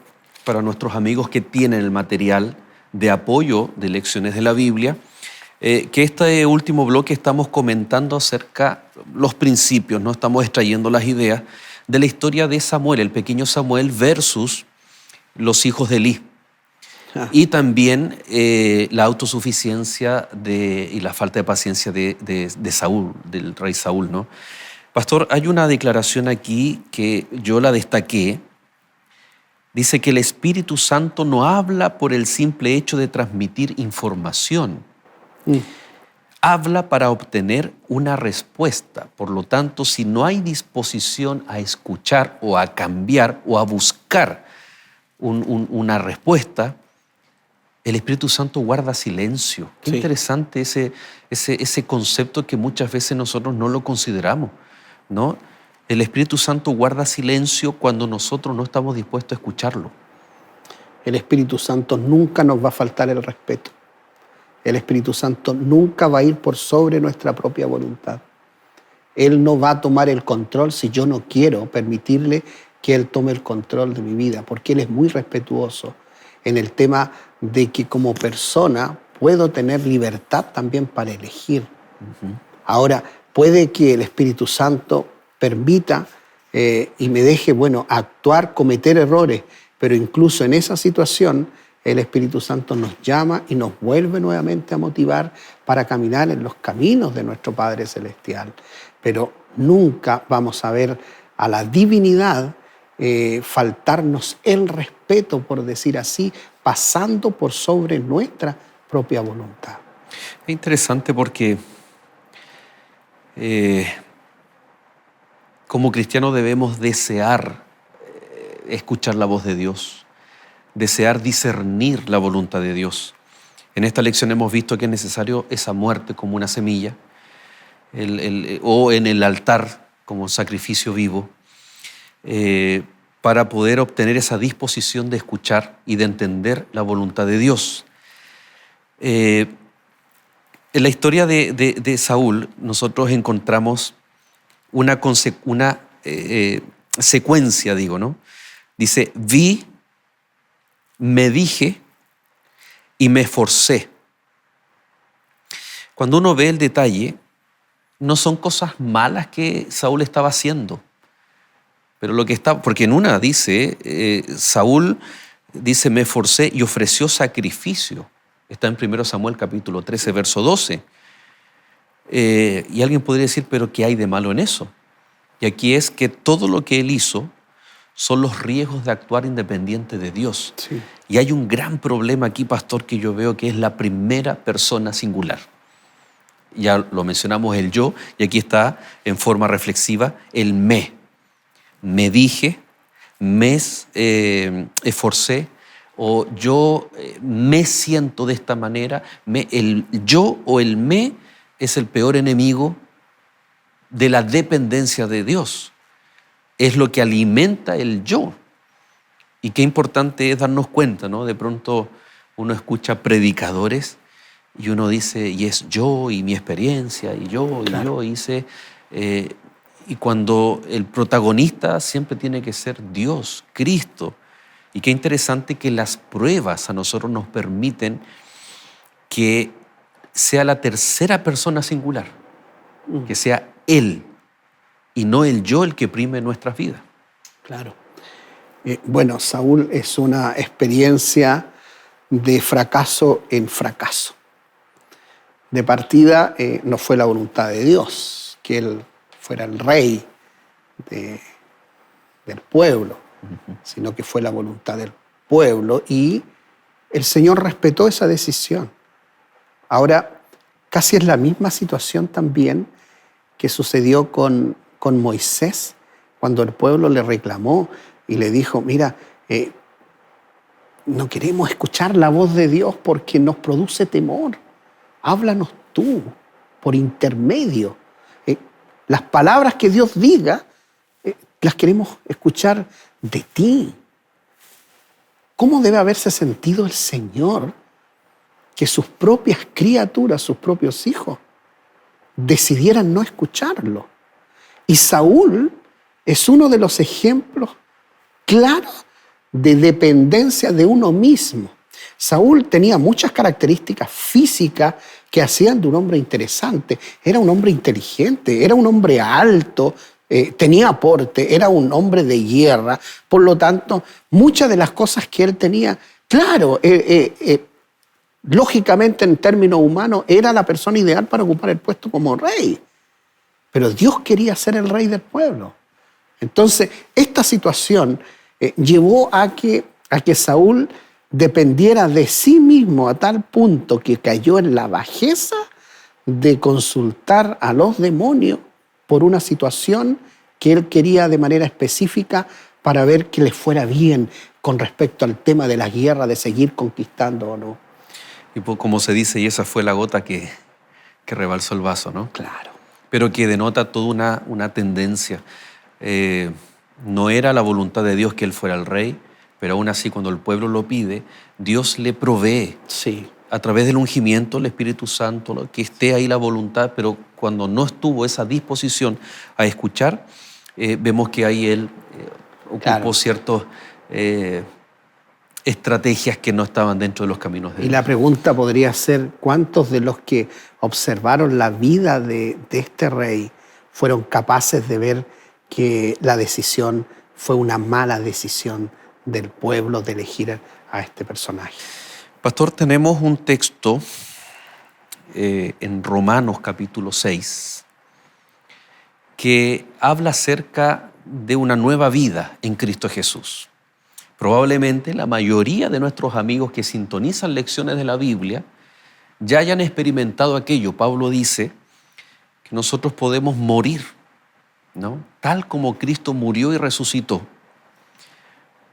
para nuestros amigos que tienen el material de apoyo de lecciones de la Biblia, que este último bloque estamos comentando acerca de los principios, ¿no? Estamos extrayendo las ideas de la historia de Samuel, el pequeño Samuel versus los hijos de Elí. Y también la autosuficiencia y la falta de paciencia de Saúl, del rey Saúl, ¿no? Pastor, hay una declaración aquí que yo la destaqué. Dice que el Espíritu Santo no habla por el simple hecho de transmitir información. Habla para obtener una respuesta. Por lo tanto, si no hay disposición a escuchar o a cambiar o a buscar una respuesta, el Espíritu Santo guarda silencio. Qué interesante ese concepto que muchas veces nosotros no lo consideramos, ¿no? El Espíritu Santo guarda silencio cuando nosotros no estamos dispuestos a escucharlo. El Espíritu Santo nunca nos va a faltar el respeto. El Espíritu Santo nunca va a ir por sobre nuestra propia voluntad. Él no va a tomar el control si yo no quiero permitirle que Él tome el control de mi vida, porque Él es muy respetuoso en el tema de que como persona puedo tener libertad también para elegir. Ahora, puede que el Espíritu Santo permita y me deje, actuar, cometer errores, pero incluso en esa situación el Espíritu Santo nos llama y nos vuelve nuevamente a motivar para caminar en los caminos de nuestro Padre Celestial. Pero nunca vamos a ver a la divinidad faltarnos el respeto, por decir así, pasando por sobre nuestra propia voluntad. Es interesante porque como cristianos debemos desear escuchar la voz de Dios, desear discernir la voluntad de Dios. En esta lección hemos visto que es necesario esa muerte como una semilla, o en el altar como sacrificio vivo, para poder obtener esa disposición de escuchar y de entender la voluntad de Dios. En la historia de Saúl nosotros encontramos una secuencia, ¿no? Dice, vi, me dije y me esforcé. Cuando uno ve el detalle, no son cosas malas que Saúl estaba haciendo, pero porque en una dice, Saúl dice, me esforcé y ofreció sacrificio. Está en 1 Samuel capítulo 13, verso 12. Y alguien podría decir, pero ¿qué hay de malo en eso? Y aquí es que todo lo que él hizo son los riesgos de actuar independiente de Dios. Sí. Y hay un gran problema aquí, pastor, que yo veo que es la primera persona singular. Ya lo mencionamos, el yo, y aquí está en forma reflexiva el me. Me dije, me esforcé, o yo me siento de esta manera. El yo o el me es el peor enemigo de la dependencia de Dios. Es lo que alimenta el yo. Y qué importante es darnos cuenta, ¿no? De pronto uno escucha predicadores y uno dice, y es yo y mi experiencia, y yo, claro. Y yo hice. Y cuando el protagonista siempre tiene que ser Dios, Cristo. Y qué interesante que las pruebas a nosotros nos permiten que sea la tercera persona singular, que sea Él y no el yo el que prime nuestras vidas. Claro. Saúl es una experiencia de fracaso en fracaso. De partida no fue la voluntad de Dios que él fuera el rey del pueblo, sino que fue la voluntad del pueblo y el Señor respetó esa decisión. Ahora, casi es la misma situación también que sucedió con Moisés, cuando el pueblo le reclamó y le dijo, mira, no queremos escuchar la voz de Dios porque nos produce temor. Háblanos tú, por intermedio. Las palabras que Dios diga, las queremos escuchar de ti. ¿Cómo debe haberse sentido el Señor que sus propias criaturas, sus propios hijos, decidieran no escucharlo? Y Saúl es uno de los ejemplos claros de dependencia de uno mismo. Saúl tenía muchas características físicas que hacían de un hombre interesante. Era un hombre inteligente, era un hombre alto, tenía aporte, era un hombre de guerra. Por lo tanto, muchas de las cosas que él tenía, claro, lógicamente en términos humanos, era la persona ideal para ocupar el puesto como rey. Pero Dios quería ser el rey del pueblo. Entonces, esta situación llevó a que Saúl dependiera de sí mismo a tal punto que cayó en la bajeza de consultar a los demonios por una situación que él quería de manera específica para ver que le fuera bien con respecto al tema de la guerra, de seguir conquistando o no. Y como se dice, y esa fue la gota que rebalsó el vaso, ¿no? Claro. Pero que denota toda una tendencia. No era la voluntad de Dios que él fuera el rey, pero aún así cuando el pueblo lo pide, Dios le provee. Sí. A través del ungimiento, el Espíritu Santo, que esté ahí la voluntad, pero cuando no estuvo esa disposición a escuchar, vemos que ahí él ocupó ciertas estrategias que no estaban dentro de los caminos de Dios. Y la pregunta podría ser, ¿cuántos de los que observaron la vida de este rey fueron capaces de ver que la decisión fue una mala decisión del pueblo de elegir a este personaje? Pastor, tenemos un texto en Romanos capítulo 6 que habla acerca de una nueva vida en Cristo Jesús. Probablemente la mayoría de nuestros amigos que sintonizan lecciones de la Biblia ya hayan experimentado aquello. Pablo dice que nosotros podemos morir, ¿no? Tal como Cristo murió y resucitó.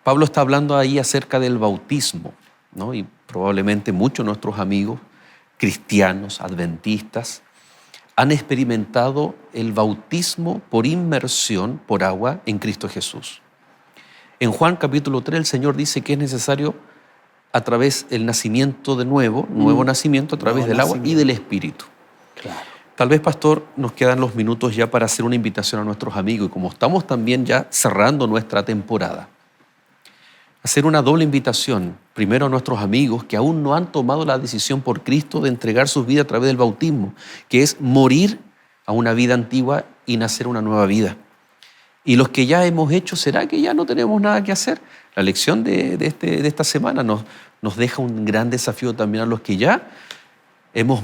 Pablo está hablando ahí acerca del bautismo, ¿no? Y probablemente muchos de nuestros amigos cristianos, adventistas, han experimentado el bautismo por inmersión por agua en Cristo Jesús. En Juan capítulo 3 el Señor dice que es necesario a través del nacimiento de nuevo nacimiento a través del agua y del Espíritu. Claro. Tal vez, pastor, nos quedan los minutos ya para hacer una invitación a nuestros amigos y como estamos también ya cerrando nuestra temporada, hacer una doble invitación, primero a nuestros amigos que aún no han tomado la decisión por Cristo de entregar sus vidas a través del bautismo, que es morir a una vida antigua y nacer una nueva vida. Y los que ya hemos hecho, ¿será que ya no tenemos nada que hacer? La lección de esta semana nos deja un gran desafío también a los que ya hemos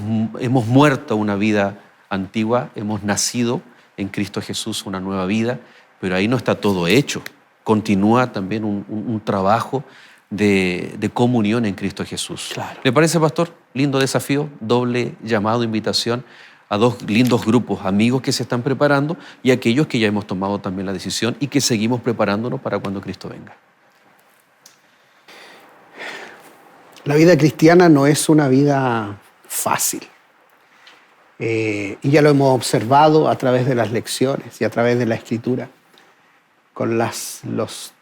muerto a una vida antigua, hemos nacido en Cristo Jesús una nueva vida, pero ahí no está todo hecho. Continúa también un trabajo de comunión en Cristo Jesús. Claro. ¿Le parece, pastor? Lindo desafío, doble llamado, invitación a dos lindos grupos, amigos que se están preparando y aquellos que ya hemos tomado también la decisión y que seguimos preparándonos para cuando Cristo venga. La vida cristiana no es una vida fácil. Y ya lo hemos observado a través de las lecciones y a través de la Escritura, con los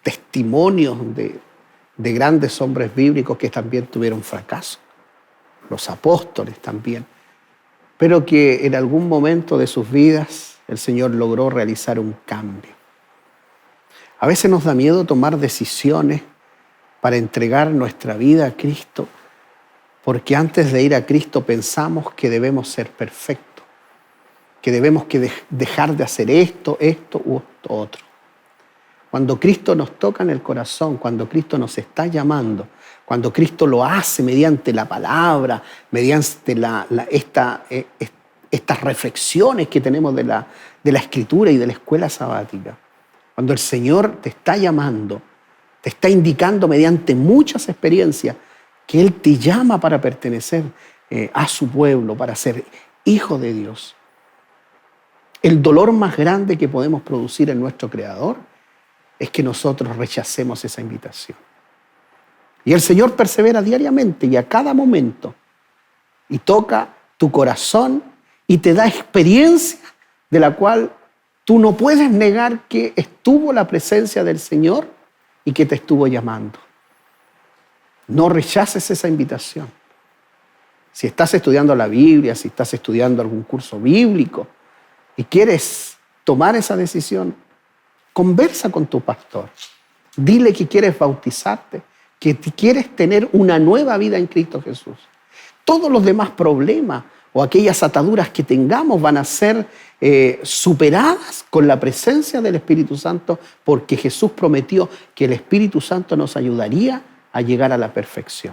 testimonios de grandes hombres bíblicos que también tuvieron fracaso, los apóstoles también, pero que en algún momento de sus vidas el Señor logró realizar un cambio. A veces nos da miedo tomar decisiones para entregar nuestra vida a Cristo, porque antes de ir a Cristo pensamos que debemos ser perfectos, que debemos dejar de hacer esto u otro. Cuando Cristo nos toca en el corazón, cuando Cristo nos está llamando, cuando Cristo lo hace mediante la palabra, mediante estas reflexiones que tenemos de la Escritura y de la escuela sabática, cuando el Señor te está llamando, te está indicando mediante muchas experiencias que Él te llama para pertenecer a su pueblo, para ser hijo de Dios. El dolor más grande que podemos producir en nuestro Creador es que nosotros rechacemos esa invitación. Y el Señor persevera diariamente y a cada momento y toca tu corazón y te da experiencia de la cual tú no puedes negar que estuvo la presencia del Señor y que te estuvo llamando. No rechaces esa invitación. Si estás estudiando la Biblia, si estás estudiando algún curso bíblico y quieres tomar esa decisión, conversa con tu pastor. Dile que quieres bautizarte, que quieres tener una nueva vida en Cristo Jesús. Todos los demás problemas o aquellas ataduras que tengamos van a ser superadas con la presencia del Espíritu Santo, porque Jesús prometió que el Espíritu Santo nos ayudaría a llegar a la perfección.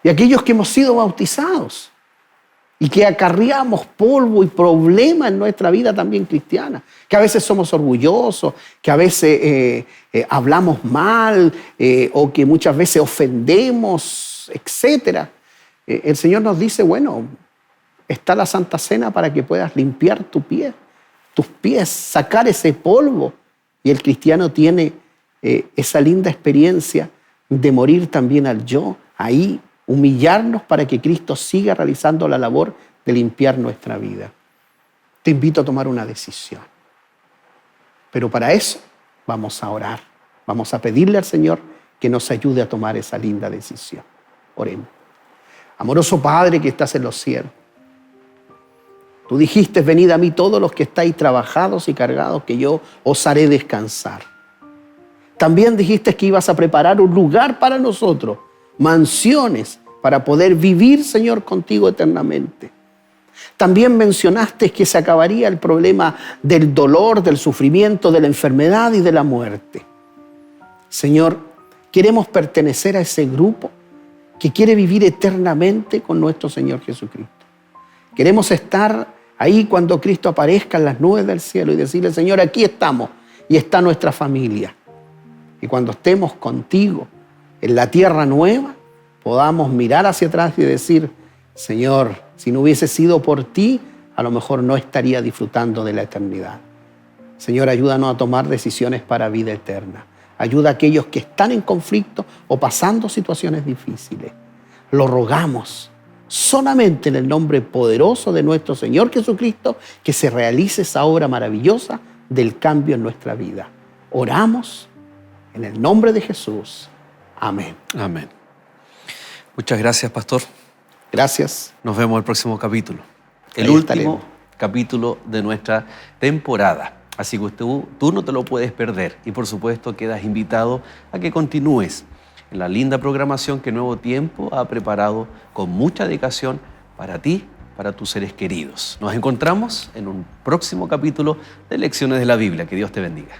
Y aquellos que hemos sido bautizados y que acarreamos polvo y problema en nuestra vida también cristiana, que a veces somos orgullosos, que a veces hablamos mal o que muchas veces ofendemos, etc. El Señor nos dice, bueno, está la Santa Cena para que puedas limpiar tus pies, sacar ese polvo. Y el cristiano tiene esa linda experiencia de morir también al yo, ahí humillarnos para que Cristo siga realizando la labor de limpiar nuestra vida. Te invito a tomar una decisión. Pero para eso vamos a orar. Vamos a pedirle al Señor que nos ayude a tomar esa linda decisión. Oremos. Amoroso Padre que estás en los cielos, tú dijiste, venid a mí todos los que estáis trabajados y cargados, que yo os haré descansar. También dijiste que ibas a preparar un lugar para nosotros, mansiones, para poder vivir, Señor, contigo eternamente. También mencionaste que se acabaría el problema del dolor, del sufrimiento, de la enfermedad y de la muerte. Señor, queremos pertenecer a ese grupo que quiere vivir eternamente con nuestro Señor Jesucristo. Queremos estar ahí cuando Cristo aparezca en las nubes del cielo y decirle, Señor, aquí estamos y está nuestra familia. Y cuando estemos contigo en la tierra nueva, podamos mirar hacia atrás y decir, Señor, si no hubiese sido por ti, a lo mejor no estaría disfrutando de la eternidad. Señor, ayúdanos a tomar decisiones para vida eterna. Ayuda a aquellos que están en conflicto o pasando situaciones difíciles. Lo rogamos solamente en el nombre poderoso de nuestro Señor Jesucristo, que se realice esa obra maravillosa del cambio en nuestra vida. Oramos en el nombre de Jesús. Amén. Amén. Muchas gracias, pastor. Gracias. Nos vemos en el próximo capítulo. El Ahí último estaremos. capítulo de nuestra temporada. Así que tú no te lo puedes perder. Y por supuesto quedas invitado a que continúes en la linda programación que Nuevo Tiempo ha preparado con mucha dedicación para ti, para tus seres queridos. Nos encontramos en un próximo capítulo de Lecciones de la Biblia. Que Dios te bendiga.